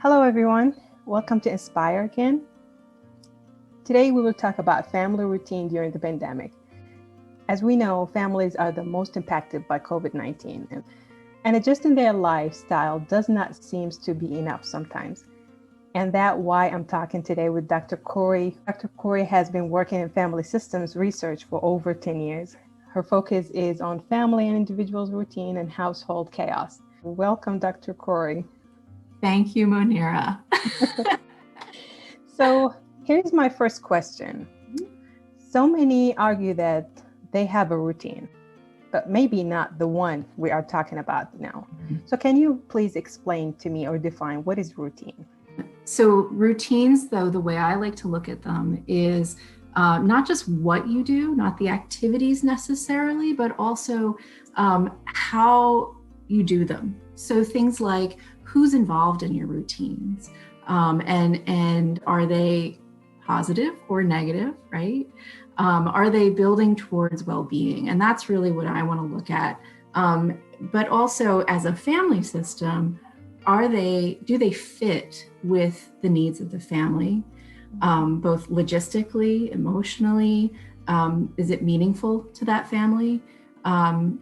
Hello, everyone. Welcome to Inspire again. Today, we will talk about family routine during the pandemic. As we know, families are the most impacted by COVID-19, and adjusting their lifestyle does not seem to be enough sometimes. And that's why I'm talking today with Dr. Corey. Dr. Corey has been working in family systems research for over 10 years. Her focus is on family and individuals' routine and household chaos. Welcome, Dr. Corey. Thank you, Monira. So here's my first question. So many argue that they have a routine, but maybe not the one we are talking about now. So can you please explain to me or define what is routine? So routines, though, the way I like to look at them is not just what you do, not the activities necessarily, but also how you do them. So things like who's involved in your routines, and are they positive or negative, right? Are they building towards well-being? And that's really what I want to look at. But also as a family system, do they fit with the needs of the family, both logistically, emotionally? Is it meaningful to that family?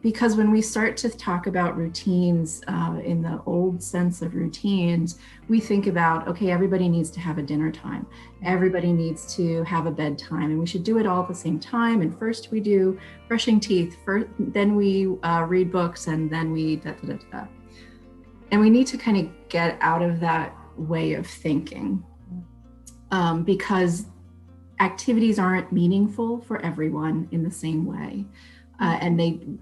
Because when we start to talk about routines in the old sense of routines, we think about, okay, everybody needs to have a dinner time. Everybody needs to have a bedtime, and we should do it all at the same time. And first we do brushing teeth, then we read books, and then we da-da-da-da. And we need to kind of get out of that way of thinking because activities aren't meaningful for everyone in the same way. And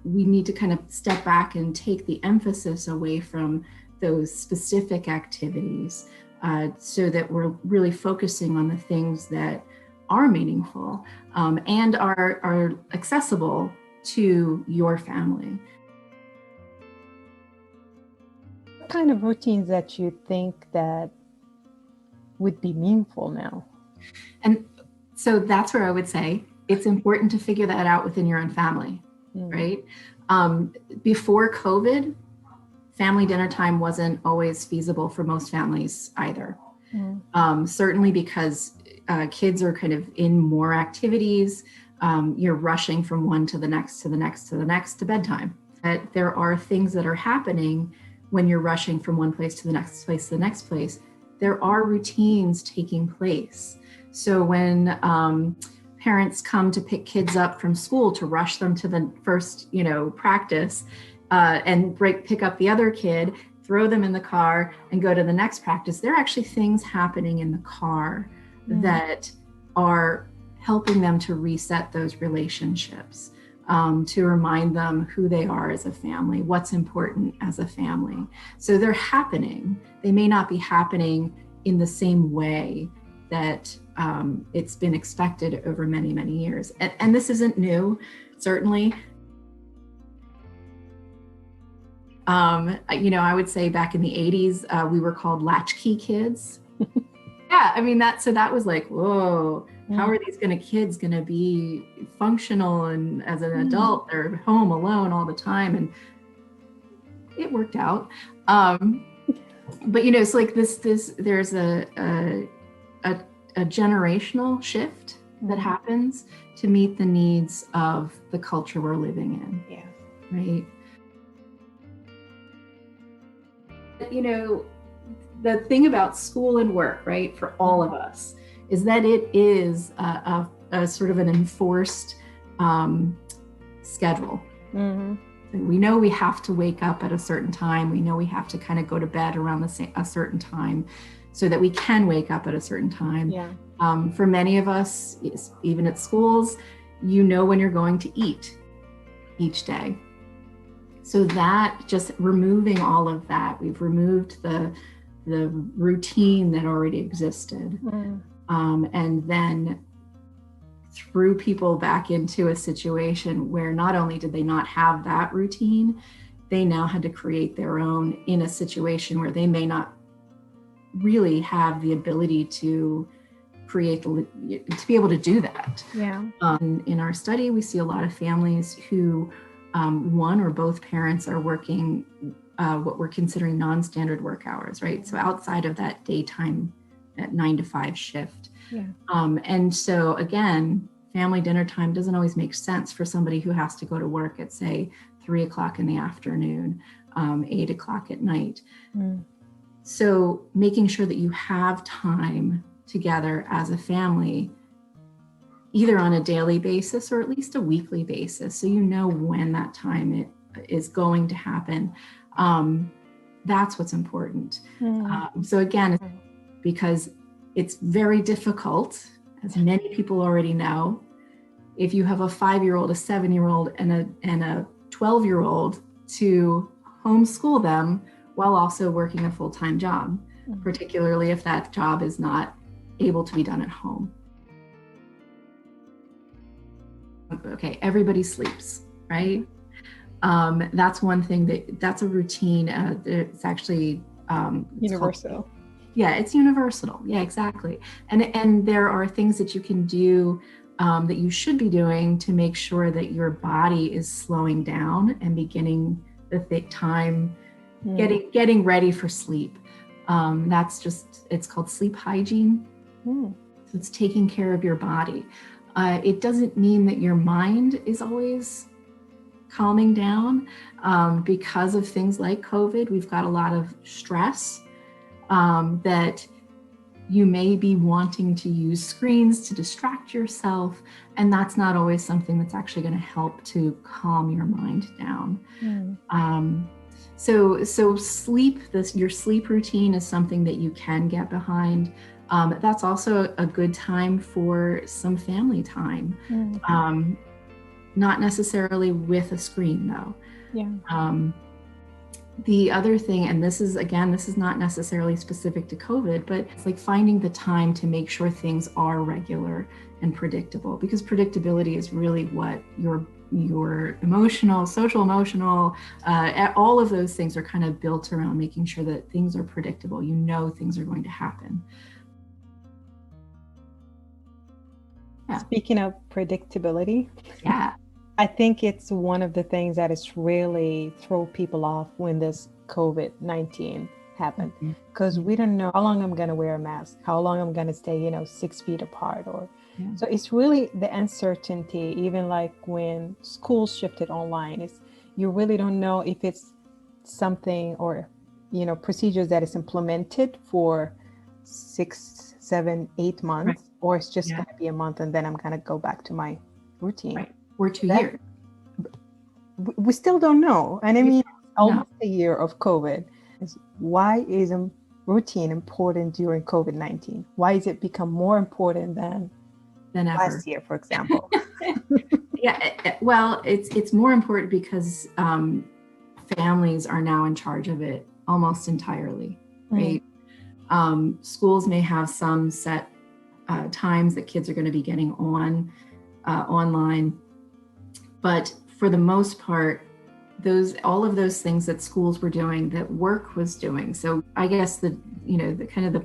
we need to kind of step back and take the emphasis away from those specific activities so that we're really focusing on the things that are meaningful and are accessible to your family. What kind of routines that you think that would be meaningful now? And so that's where I would say it's important to figure that out within your own family. Right? Before COVID, family dinner time wasn't always feasible for most families either. Certainly because kids are kind of in more activities. You're rushing from one to the next, to the next, to the next, to bedtime. That there are things that are happening when you're rushing from one place to the next place to the next place. There are routines taking place. So when parents come to pick kids up from school to rush them to the first, practice and pick up the other kid, throw them in the car and go to the next practice. There are actually things happening in the car that are helping them to reset those relationships, to remind them who they are as a family, what's important as a family. So they're happening. They may not be happening in the same way that it's been expected over many, many years. And this isn't new, certainly. I would say back in the 80s, we were called latchkey kids. Yeah, I mean, that was like, whoa, how are these kids going to be functional? And as an adult, they're home alone all the time. And it worked out. But, it's like there's a generational shift that happens to meet the needs of the culture we're living in. Yeah. Right. The thing about school and work, right, for all of us, is that it is a sort of an enforced schedule. And we know we have to wake up at a certain time. We know we have to kind of go to bed around a certain time, so that we can wake up at a certain time. Yeah. For many of us, even at schools, when you're going to eat each day. So that just removing all of that, we've removed the routine that already existed. And then threw people back into a situation where not only did they not have that routine, they now had to create their own in a situation where they may not really have the ability to to be able to do that. Yeah. In our study, we see a lot of families who one or both parents are working what we're considering non-standard work hours, right? So outside of that daytime at 9 to 5 shift. Yeah. And so again, family dinner time doesn't always make sense for somebody who has to go to work at, say, 3 o'clock in the afternoon, 8 o'clock at night. So making sure that you have time together as a family, either on a daily basis or at least a weekly basis, so you know when that time is going to happen. That's what's important. So again, because it's very difficult, as many people already know, if you have a 5-year-old, a 7-year-old, and a 12-year-old, to homeschool them while also working a full-time job, particularly if that job is not able to be done at home. Okay, everybody sleeps, right? That's one thing that's a routine. It's actually Universal. It's universal. Yeah, exactly. And there are things that you can do that you should be doing to make sure that your body is slowing down and beginning the time, getting ready for sleep. It's called sleep hygiene. So it's taking care of your body. It doesn't mean that your mind is always calming down because of things like COVID. We've got a lot of stress that you may be wanting to use screens to distract yourself, and that's not always something that's actually going to help to calm your mind down. So sleep, your sleep routine is something that you can get behind. That's also a good time for some family time. Not necessarily with a screen though. The other thing, and this is not necessarily specific to COVID, but it's like finding the time to make sure things are regular and predictable, because predictability is really what your emotional, social emotional, all of those things are kind of built around making sure that things are predictable. You know things are going to happen. Speaking of predictability, I think it's one of the things that has really thrown people off when this COVID-19 happened, because we don't know how long I'm going to wear a mask, how long I'm going to stay, 6 feet apart, so it's really the uncertainty. Even like when schools shifted online, you really don't know if it's something or procedures that is implemented for 6, 7, 8 months, or it's just going to be a month and then I'm going to go back to my routine. Or 2 years. We still don't know. And I mean, almost a year of COVID. Why is a routine important during COVID-19? Why has it become more important than ever? Last year, for example? Well, it's more important because families are now in charge of it almost entirely, right? Schools may have some set times that kids are going to be getting online. But for the most part, all of those things that schools were doing, that work was doing. So I guess the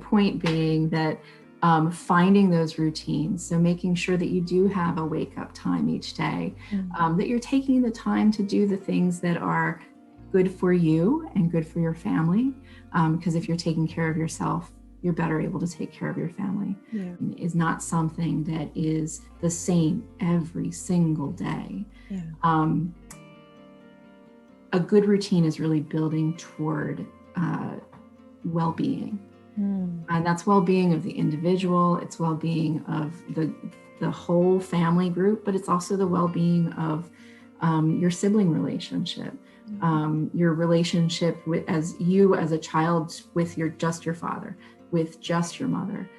point being that finding those routines, so making sure that you do have a wake up time each day, that you're taking the time to do the things that are good for you and good for your family. Because if you're taking care of yourself, you're better able to take care of your family. Is not something that is the same every single day. A good routine is really building toward well-being. And that's well-being of the individual, it's well-being of the whole family group, but it's also the well-being of your sibling relationship, your relationship as a child with just your father, with just your mother,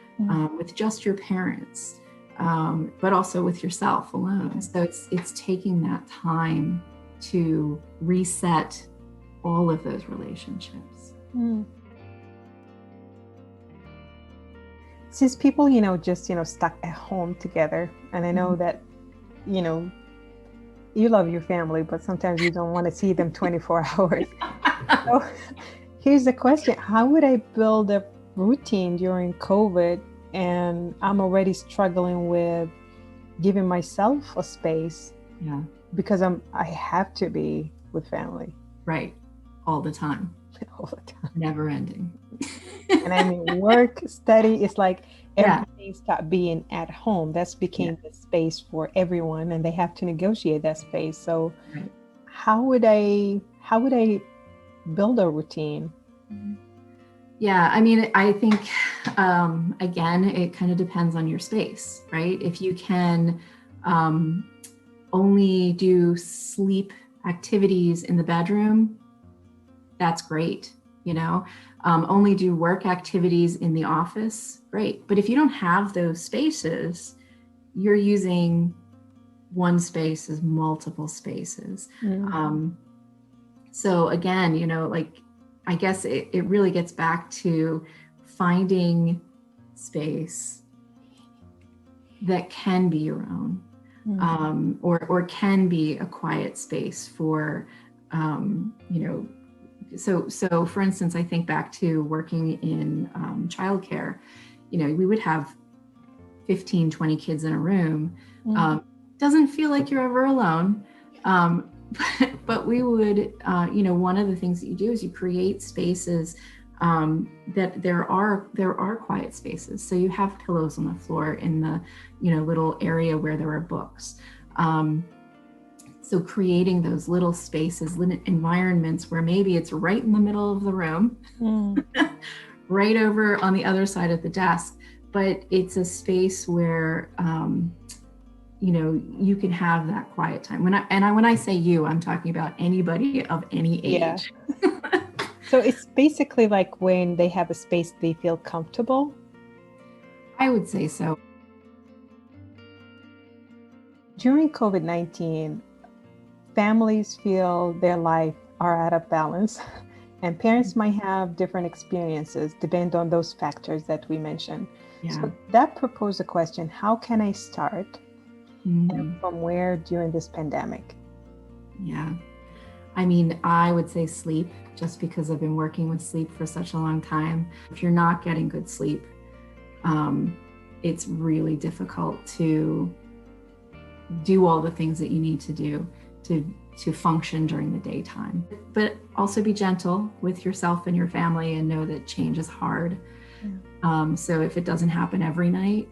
with just your parents, but also with yourself alone. So it's taking that time to reset all of those relationships. Since people, just, stuck at home together, and I know that, you love your family, but sometimes you don't want to see them 24 hours. So here's the question: how would I build a routine during COVID, and I'm already struggling with giving myself a space because I have to be with family? Right. all the time, all the time. never ending. And I mean, work, study, it's like Yeah. everything stopped being at home. That's became the space for everyone, and they have to negotiate that space. So Right. how would I build a routine? Yeah, I mean, I think, again, it kind of depends on your space, right? If you can only do sleep activities in the bedroom, that's great. Only do work activities in the office, great. But if you don't have those spaces, you're using one space as multiple spaces. So again, I guess it really gets back to finding space that can be your own, or can be a quiet space for, So for instance, I think back to working in childcare, we would have 15, 20 kids in a room. Doesn't feel like you're ever alone. But we would, one of the things that you do is you create spaces that there are quiet spaces. So you have pillows on the floor in the, little area where there are books. So creating those little spaces, little environments where maybe it's right in the middle of the room, right over on the other side of the desk, but it's a space where, you can have that quiet time. When I say you, I'm talking about anybody of any age. Yeah. So it's basically like when they have a space they feel comfortable. I would say so. During COVID-19, families feel their life are out of balance, and parents might have different experiences depending on those factors that we mentioned. Yeah. So that proposed a question: how can I start? And from where during this pandemic? Yeah. I mean, I would say sleep, just because I've been working with sleep for such a long time. If you're not getting good sleep, it's really difficult to do all the things that you need to do to function during the daytime. But also be gentle with yourself and your family and know that change is hard. Yeah. So if it doesn't happen every night,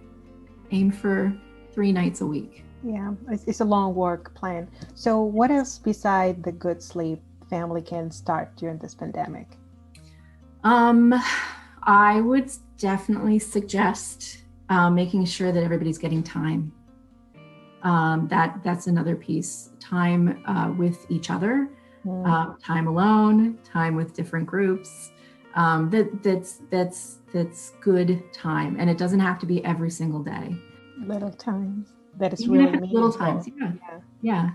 aim for 3 nights a week. Yeah, it's a long work plan. So what else beside the good sleep family can start during this pandemic? I would definitely suggest making sure that everybody's getting time. That's another piece. Time with each other, time alone, time with different groups. That's good time, and it doesn't have to be every single day. Little times that is really meaningful. Little times, yeah.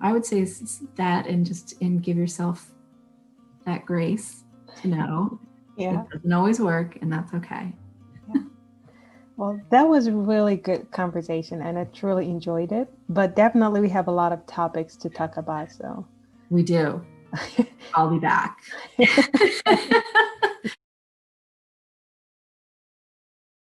I would say that, and give yourself that grace to know it doesn't always work, and that's okay. Yeah. Well, that was a really good conversation, and I truly enjoyed it. But definitely, we have a lot of topics to talk about. So we do. I'll be back.